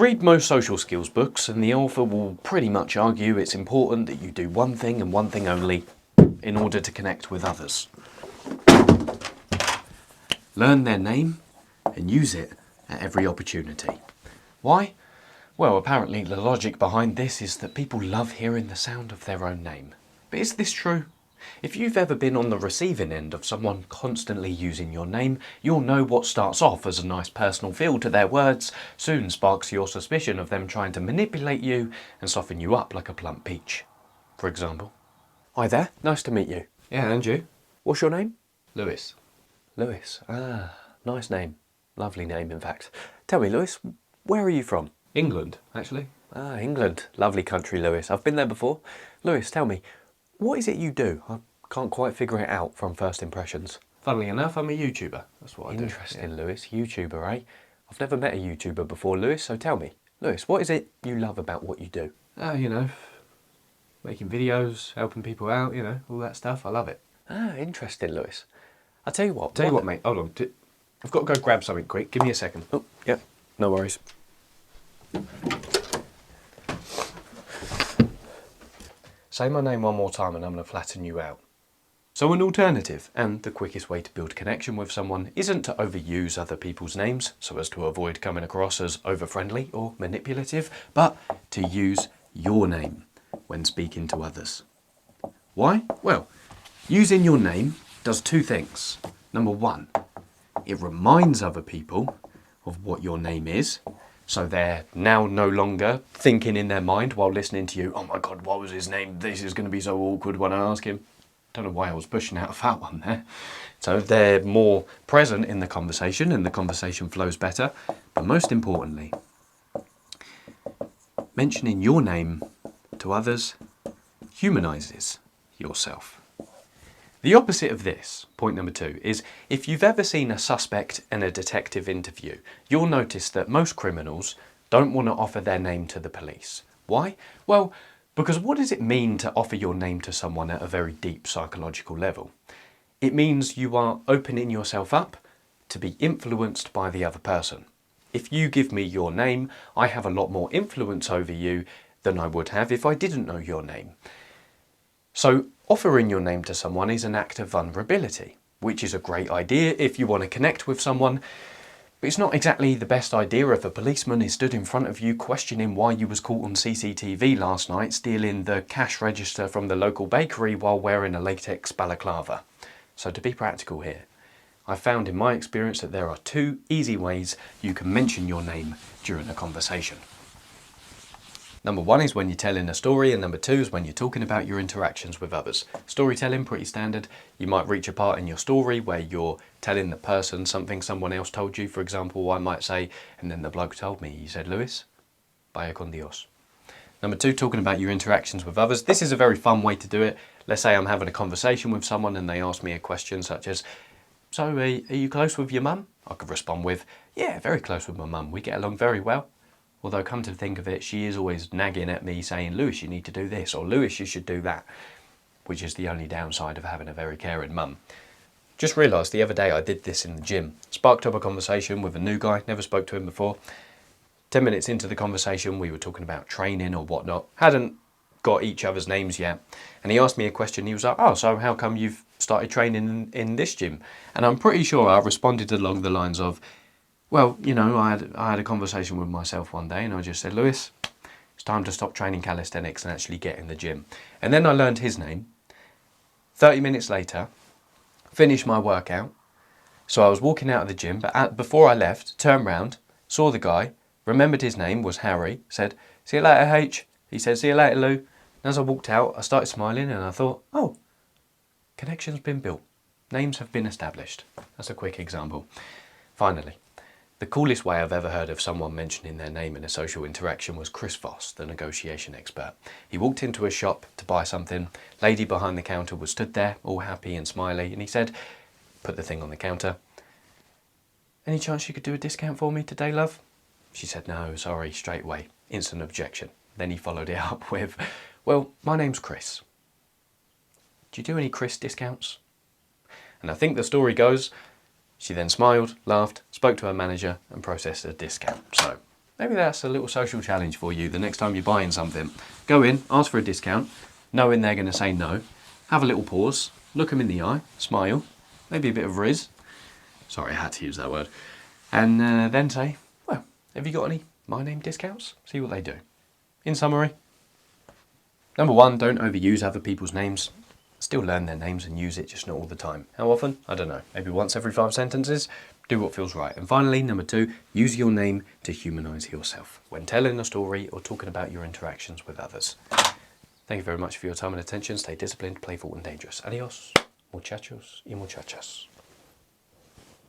read most social skills books and the author will pretty much argue it's important that you do one thing and one thing only in order to connect with others. Learn their name and use it at every opportunity. Why? Well, apparently the logic behind this is that people love hearing the sound of their own name. But is this true? If you've ever been on the receiving end of someone constantly using your name, you'll know what starts off as a nice personal feel to their words soon sparks your suspicion of them trying to manipulate you and soften you up like a plump peach. For example, "Hi there, nice to meet you." Yeah, and you? "What's your name?" Lewis. "Lewis. Ah, nice name. Lovely name, in fact. Tell me, Lewis, where are you from?" England, actually. "Ah, England. Lovely country, Lewis. I've been there before. Lewis, tell me, what is it you do? I can't quite figure it out from first impressions." Funnily enough, I'm a YouTuber. That's what I do. Interesting, Lewis. YouTuber, eh? I've never met a YouTuber before, Lewis, so tell me. Lewis, what is it you love about what you do? Making videos, helping people out, all that stuff. I love it. Ah, interesting, Lewis. I'll tell you what. Tell you what, mate. Hold on. I've got to go grab something quick. Give me a second. Oh, yeah. No worries. Say my name one more time and I'm going to flatten you out. So an alternative, and the quickest way to build connection with someone, isn't to overuse other people's names so as to avoid coming across as over-friendly or manipulative, but to use your name when speaking to others. Why? Well, using your name does two things. Number one, it reminds other people of what your name is, so they're now no longer thinking in their mind while listening to you, "Oh my God, what was his name? This is going to be so awkward when I ask him." Don't know why I was pushing out a fat one there. So they're more present in the conversation and the conversation flows better. But most importantly, mentioning your name to others humanizes yourself. The opposite of this, point number 2, is if you've ever seen a suspect in a detective interview, you'll notice that most criminals don't want to offer their name to the police. Why? Well, because what does it mean to offer your name to someone at a very deep psychological level? It means you are opening yourself up to be influenced by the other person. If you give me your name, I have a lot more influence over you than I would have if I didn't know your name. So offering your name to someone is an act of vulnerability, which is a great idea if you want to connect with someone, but it's not exactly the best idea if a policeman is stood in front of you questioning why you was caught on CCTV last night stealing the cash register from the local bakery while wearing a latex balaclava. So to be practical here, I found in my experience that there are 2 easy ways you can mention your name during a conversation. Number 1 is when you're telling a story, and number 2 is when you're talking about your interactions with others. Storytelling, pretty standard. You might reach a part in your story where you're telling the person something someone else told you. For example, I might say, "And then the bloke told me," he said, "Lewis, vaya con Dios." Number 2, talking about your interactions with others. This is a very fun way to do it. Let's say I'm having a conversation with someone and they ask me a question such as, "So, are you close with your mum?" I could respond with, "Yeah, very close with my mum. We get along very well. Although, come to think of it, she is always nagging at me saying, 'Lewis, you need to do this,' or 'Lewis, you should do that,' which is the only downside of having a very caring mum." Just realised the other day I did this in the gym. Sparked up a conversation with a new guy, never spoke to him before. 10 minutes into the conversation, we were talking about training or whatnot. Hadn't got each other's names yet. And he asked me a question. He was like, "Oh, so how come you've started training in this gym?" And I'm pretty sure I responded along the lines of, "Well, I had a conversation with myself one day and I just said, 'Lewis, it's time to stop training calisthenics and actually get in the gym.'" And then I learned his name. 30 minutes later, finished my workout. So I was walking out of the gym, but before I left, turned round, saw the guy, remembered his name was Harry, said, "See you later, H." He said, "See you later, Lou." And as I walked out, I started smiling and I thought, oh, connection's been built. Names have been established. That's a quick example. Finally, the coolest way I've ever heard of someone mentioning their name in a social interaction was Chris Voss, the negotiation expert. He walked into a shop to buy something. Lady behind the counter was stood there, all happy and smiley, and he said, put the thing on the counter, "Any chance you could do a discount for me today, love?" She said, "No, sorry," straight away. Instant objection. Then he followed it up with, "Well, my name's Chris. Do you do any Chris discounts?" And I think the story goes, she then smiled, laughed, spoke to her manager and processed a discount. So Maybe that's a little social challenge for you the next time you're buying something. Go in, ask for a discount, knowing they're going to say no. Have a little pause, look them in the eye, smile, maybe a bit of rizz. Sorry, I had to use that word. And then say, well, have you got any My Name discounts? See what they do. In summary, number 1, don't overuse other people's names. Still learn their names and use it, just not all the time. How often? I don't know. Maybe once every 5 sentences. Do what feels right. And finally, number 2, use your name to humanise yourself when telling a story or talking about your interactions with others. Thank you very much for your time and attention. Stay disciplined, playful and dangerous. Adios, muchachos y muchachas.